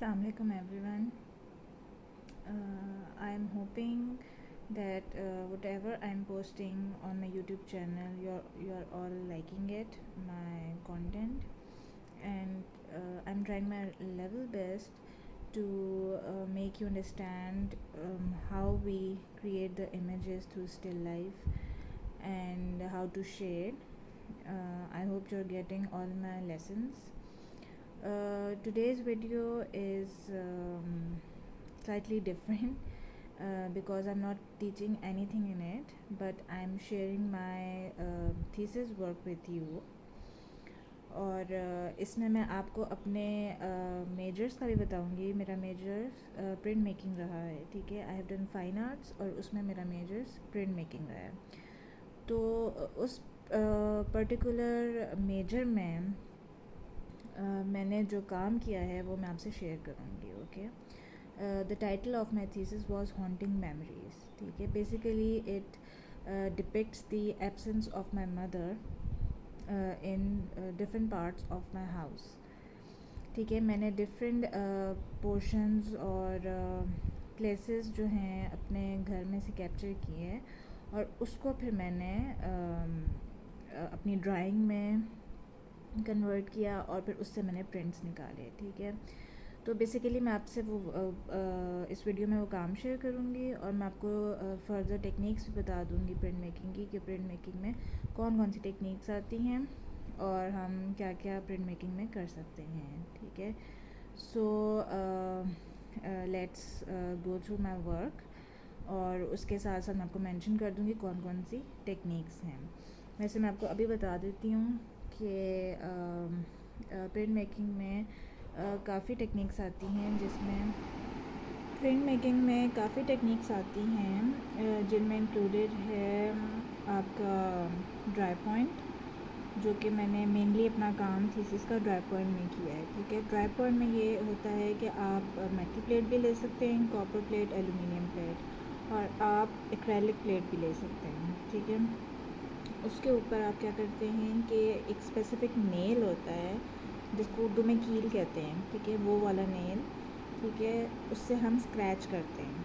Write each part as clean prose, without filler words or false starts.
Assalamu alaikum everyone. I am hoping that whatever I am posting on my YouTube channel, you're all liking it, my content, and I'm trying my level best to make you understand how we create the images through still life and how to shade. I hope you're getting all my lessons. Today's video is slightly different because I'm not teaching anything in it, but I'm sharing my thesis work with you. और इसमें मैं आपको अपने measures का भी बताऊंगी. मेरा measures print making रहा है, ठीक है. I have done fine arts और उसमें मेरा मेजर्स प्रिंट मेकिंग रहा है. तो उस पर्टिकुलर मेजर में मैंने जो काम किया है वो मैं आपसे शेयर करूँगी. Okay. The title of my thesis was haunting memories. ठीक है. Basically it depicts the absence of my mother in different parts of my house. ठीक है. मैंने डिफरेंट पोर्शंस और प्लेसेस जो हैं अपने घर में से कैप्चर किए हैं और उसको फिर मैंने अपनी ड्राइंग में कन्वर्ट किया और फिर उससे मैंने प्रिंट्स निकाले. ठीक है. तो बेसिकली मैं आपसे वो इस वीडियो में वो काम शेयर करूँगी और मैं आपको फर्दर टेक्निक्स भी बता दूँगी प्रिंट मेकिंग की, कि प्रिंट मेकिंग में कौन कौन सी टेक्निक्स आती हैं और हम क्या क्या प्रिंट मेकिंग में कर सकते हैं. ठीक है. So let's go through my work और उसके साथ साथ मैं आपको मेंशन कर दूँगी कौन कौन सी टेक्निक्स हैं. वैसे मैं आपको अभी बता देती हूँ कि प्रिंट मेकिंग में काफ़ी टेक्निक्स आती हैं, जिनमें इंक्लूडेड है आपका ड्राई पॉइंट, जो कि मैंने मेनली अपना काम थीसिस का ड्राई पॉइंट में किया है. ठीक है. ड्राई पॉइंट में ये होता है कि आप मेटल प्लेट भी ले सकते हैं, कॉपर प्लेट, एल्युमिनियम प्लेट, और आप एक्रेलिक प्लेट भी ले सकते हैं. ठीक है. उसके ऊपर आप क्या करते हैं कि एक स्पेसिफ़िक नेल होता है जिसको उर्दू में कील कहते हैं. ठीक है. वो वाला नेल, ठीक है, उससे हम स्क्रैच करते हैं.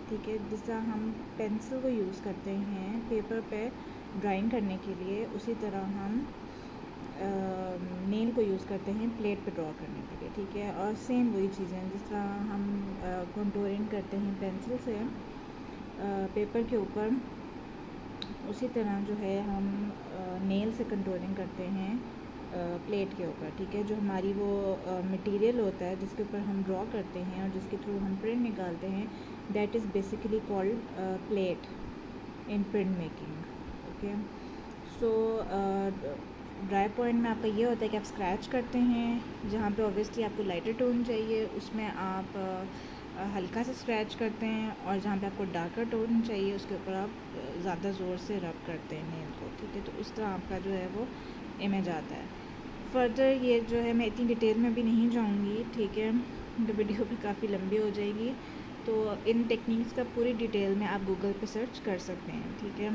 ठीक है. जिस तरह हम पेंसिल को यूज़ करते हैं पेपर पे ड्राइंग करने के लिए, उसी तरह हम नेल को यूज़ करते हैं प्लेट पे ड्रॉ करने के लिए. ठीक है. और सेम वही चीज़ें जिस तरह हम कंटूरिंग करते हैं पेंसिल से पेपर के ऊपर, उसी तरह जो है हम नेल से कंटूरिंग करते हैं प्लेट के ऊपर. ठीक है. जो हमारी वो मटेरियल होता है जिसके ऊपर हम ड्रॉ करते हैं और जिसके थ्रू हम प्रिंट निकालते हैं, that is basically called plate in print making. Okay. So dry point में आपका ये होता है कि आप स्क्रैच करते हैं. जहाँ पे ऑब्वियसली आपको लाइटर टोन चाहिए उसमें आप हल्का सा स्क्रैच करते हैं, और जहाँ पे आपको डार्कर टोन चाहिए उसके ऊपर आप ज़्यादा ज़ोर से रब करते हैं नेल को. ठीक है. तो उस तरह आपका जो है वो इमेज आता है. फर्दर ये जो है मैं इतनी डिटेल में भी नहीं जाऊँगी. ठीक है. तो वीडियो भी काफ़ी लंबी हो जाएगी. तो इन टेक्निक्स का पूरी डिटेल में आप गूगल पे सर्च कर सकते हैं. ठीक है.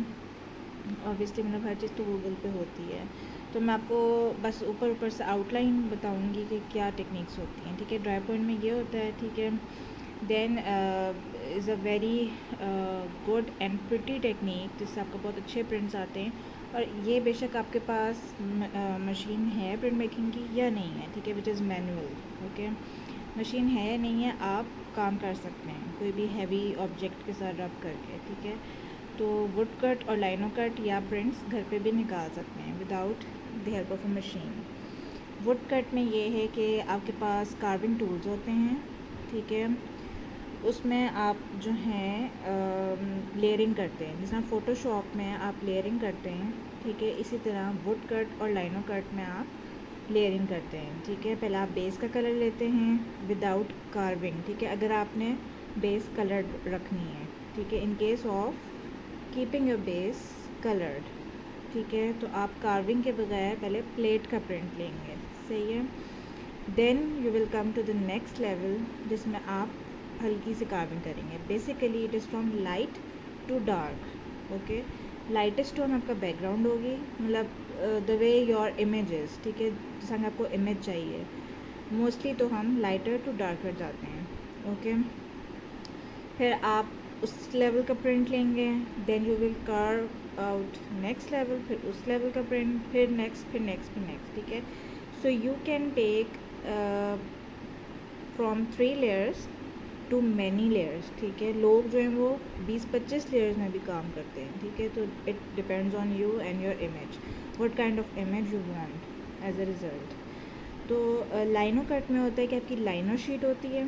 ऑब्वियसली मतलब हर चीज़ तो गूगल पे होती है. तो मैं आपको बस ऊपर से आउटलाइन बताऊंगी कि क्या टेक्निक्स होती हैं. ठीक है. ड्राई पॉइंट में ये होता है. ठीक है. Then is a very good and pretty technique जिससे आपको बहुत अच्छे प्रिंट्स आते हैं. और ये बेशक आपके पास मशीन है प्रिंट मेकिंग की या नहीं है. ठीक है. Which is manual. Okay. Machine है या नहीं है, आप काम कर सकते हैं कोई भी हैवी ऑब्जेक्ट के साथ रब करके. ठीक है. तो वुड कट और लाइनो कट या प्रिंट्स घर पे भी निकाल सकते हैं without the help of a machine. Would cut में ये है कि आपके पास कार्विंग टूल्स होते हैं. ठीक है. उसमें आप जो हैं लेयरिंग करते हैं, जिस तरह फ़ोटोशॉप में आप लेयरिंग करते हैं. ठीक है. इसी तरह वुड कट और लाइनो कट में आप लेयरिंग करते हैं. ठीक है. पहले आप बेस का कलर लेते हैं विदाउट कार्विंग. ठीक है. अगर आपने बेस कलर्ड रखनी है. ठीक है. In case of keeping your base coloured. ठीक है. तो आप कार्विंग के बगैर पहले प्लेट का प्रिंट लेंगे. सही है. Then you will come to the next level जिसमें आप हल्की सी कार्विंग करेंगे. Basically it is from light to dark. Okay. Lightest tone आपका बैकग्राउंड होगी, मतलब the way your image is. ठीक है. जैसा कि आपको इमेज चाहिए. मोस्टली तो हम लाइटर टू डार्कर जाते हैं। ओके, फिर आप उस लेवल का प्रिंट लेंगे, then you will carve out next level, फिर उस लेवल का प्रिंट, फिर नेक्स्ट, फिर नेक्स्ट, फिर नेक्स्ट। ठीक है, so you can take from 3 layers to many layers. ठीक है, लोग जो हैं वो 20-25 लेयर्स में भी काम करते हैं। ठीक है, तो it depends on you and your image, what kind of image you want as a result. तो लाइनो कट में होता है कि आपकी लाइनो शीट होती है,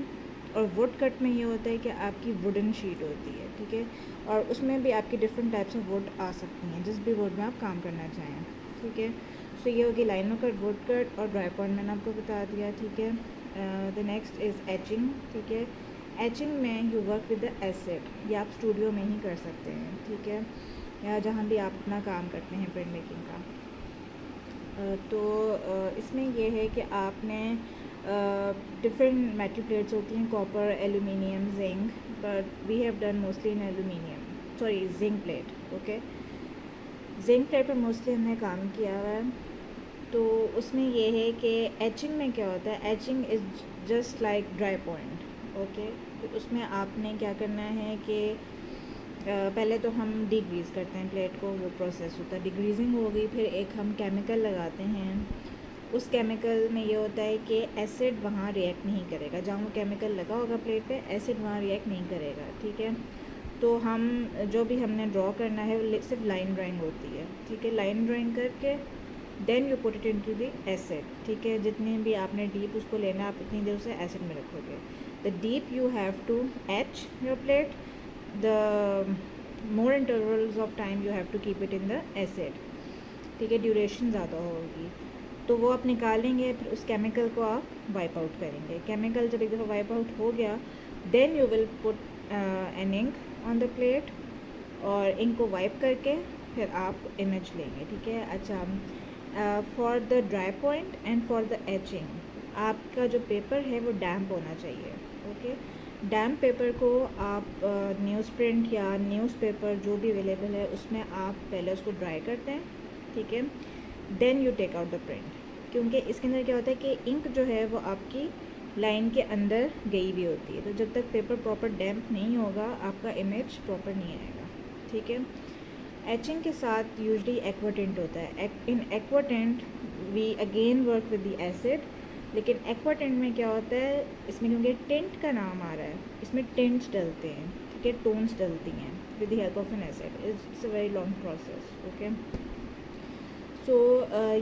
और वुड कट में ये होता है कि आपकी वुडन शीट होती है। ठीक है, और उसमें भी आपकी डिफरेंट टाइप्स ऑफ वुड आ सकती हैं, जिस भी वुड में आप काम करना चाहें। ठीक है, सो ये होगी लाइनो कट, वुड कट और ड्राई पॉइंट मैंने आपको बता दिया। ठीक है, द नेक्स्ट इज़ एचिंग। ठीक है, एचिंग में you work with the acid, ये आप स्टूडियो में ही कर सकते हैं। ठीक है, या जहाँ भी आप अपना काम करते हैं प्रिंट मेकिंग का। तो इसमें यह है कि आपने डिफरेंट मेटल प्लेट्स होती हैं, copper, aluminium, zinc, but we have done mostly in aluminium, sorry zinc plate. Okay, zinc plate पर मोस्टली हमने काम किया हुआ है। तो उसमें यह है कि एचिंग में क्या होता है, etching is just like dry point. Okay, तो उसमें आपने क्या करना है कि पहले तो हम डिग्रीज़ करते हैं प्लेट को, वो प्रोसेस होता है, डिग्रीजिंग हो गई, फिर एक हम केमिकल लगाते हैं। उस केमिकल में ये होता है कि एसिड वहाँ रिएक्ट नहीं करेगा, जहाँ वो केमिकल लगा होगा प्लेट पे, एसिड वहाँ रिएक्ट नहीं करेगा। ठीक है, तो हम जो भी हमने ड्रॉ करना है वो सिर्फ लाइन ड्राइंग होती है। ठीक है, लाइन ड्राइंग करके then you put it into the acid. ठीक है, जितनी भी आपने डीप उसको लेना, आप इतनी देर उसे एसिड में रखोगे। The deep you have to etch your plate, the more intervals of time you have to keep it in the acid। ठीक है, ड्यूरेशन ज़्यादा होगी, तो वो आप निकालेंगे, फिर उस केमिकल को आप वाइप आउट करेंगे। केमिकल जब एक दफ़ा वाइप आउट हो गया, then you will put an ink on the plate, और इंक को वाइप करके फिर आप इमेज लेंगे। ठीक है, अच्छा, for the dry point and for the etching आपका जो पेपर है वो डैम्प होना चाहिए। ओके, डैम्प पेपर को आप न्यूज़ प्रिंट या न्यूज़पेपर जो भी अवेलेबल है उसमें आप पहले उसको ड्राई करते हैं। ठीक है, then you take out the print, क्योंकि इसके अंदर क्या होता है कि इंक जो है वो आपकी लाइन के अंदर गई भी होती है, तो जब तक पेपर प्रॉपर डैम्प नहीं होगा आपका इमेज प्रॉपर नहीं आएगा। ठीक है, एचिंग के साथ यूजली एक्वाटिंट होता है। In aquatint we again work with the acid, लेकिन एक्वाटिंट में क्या होता है, इसमें क्योंकि टिंट का नाम आ रहा है, इसमें टिंट्स डलते हैं। ठीक है, टोन्स डलती हैं with the help of an acid. It's a very long process. Okay, so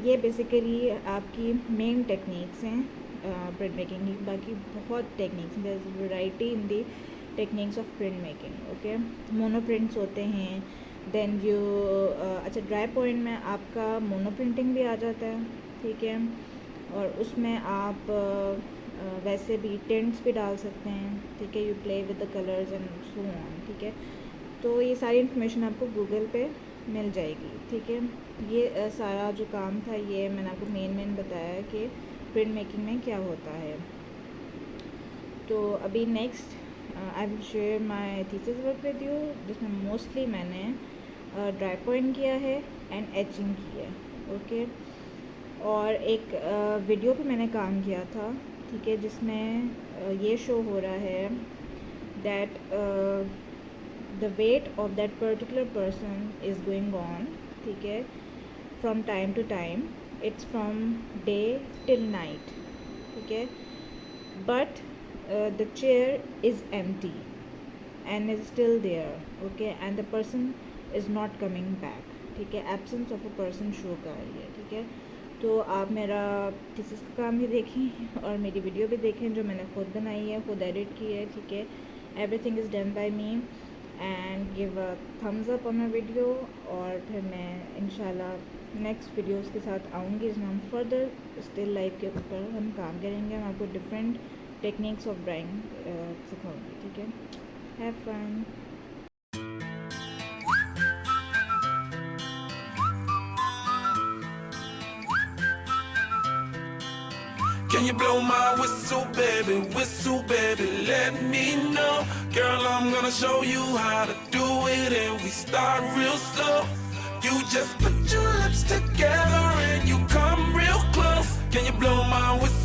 ये बेसिकली आपकी मेन टेक्निक्स हैं प्रिंट मेकिंग की। बाकी बहुत टेक्निक्स हैं, there is variety in the techniques of print making. Okay, mono prints होते हैं, then you अच्छा, ड्राई पॉइंट में आपका मोनो प्रिंटिंग भी आ जाता है। ठीक है, और उसमें आप वैसे भी टेंट्स भी डाल सकते हैं। ठीक है, you play with the colours and so on. ठीक है, तो ये सारी इन्फॉर्मेशन आपको गूगल पे मिल जाएगी। ठीक है, ये सारा जो काम था ये मैंने आपको मेन बताया कि प्रिंट मेकिंग में क्या होता है। तो अभी next I will share my thesis work with you, जिसमें मोस्टली मैंने ड्राई पॉइंट किया है एंड एचिंग की है। ओके, और एक वीडियो पे मैंने काम किया था। ठीक है, जिसमें ये शो हो रहा है that the weight of that particular person is going on। ठीक है, from time to time, it's from day till night। ठीक है, but the chair is empty and is still there। okay, and the person is not coming back। ठीक है, absence of a person show कर रही है। ठीक है, तो आप मेरा थीसिस का काम भी देखें और मेरी वीडियो भी देखें जो मैंने खुद बनाई है, खुद एडिट की है। ठीक है, everything is done by me, and give a thumbs up on my video. और फिर मैं इंशाल्लाह नेक्स्ट वीडियोस के साथ आऊँगी, इसमें हम फर्दर स्टिल लाइफ के ऊपर हम काम करेंगे। हम आपको डिफरेंट टेक्निक्स ऑफ ड्राइंग सिखाऊंगी। ठीक है, have fun. Can you blow my whistle baby, let me know. Girl, I'm gonna show you how to do it, and we start real slow. You just put your lips together and you come real close. Can you blow my whistle?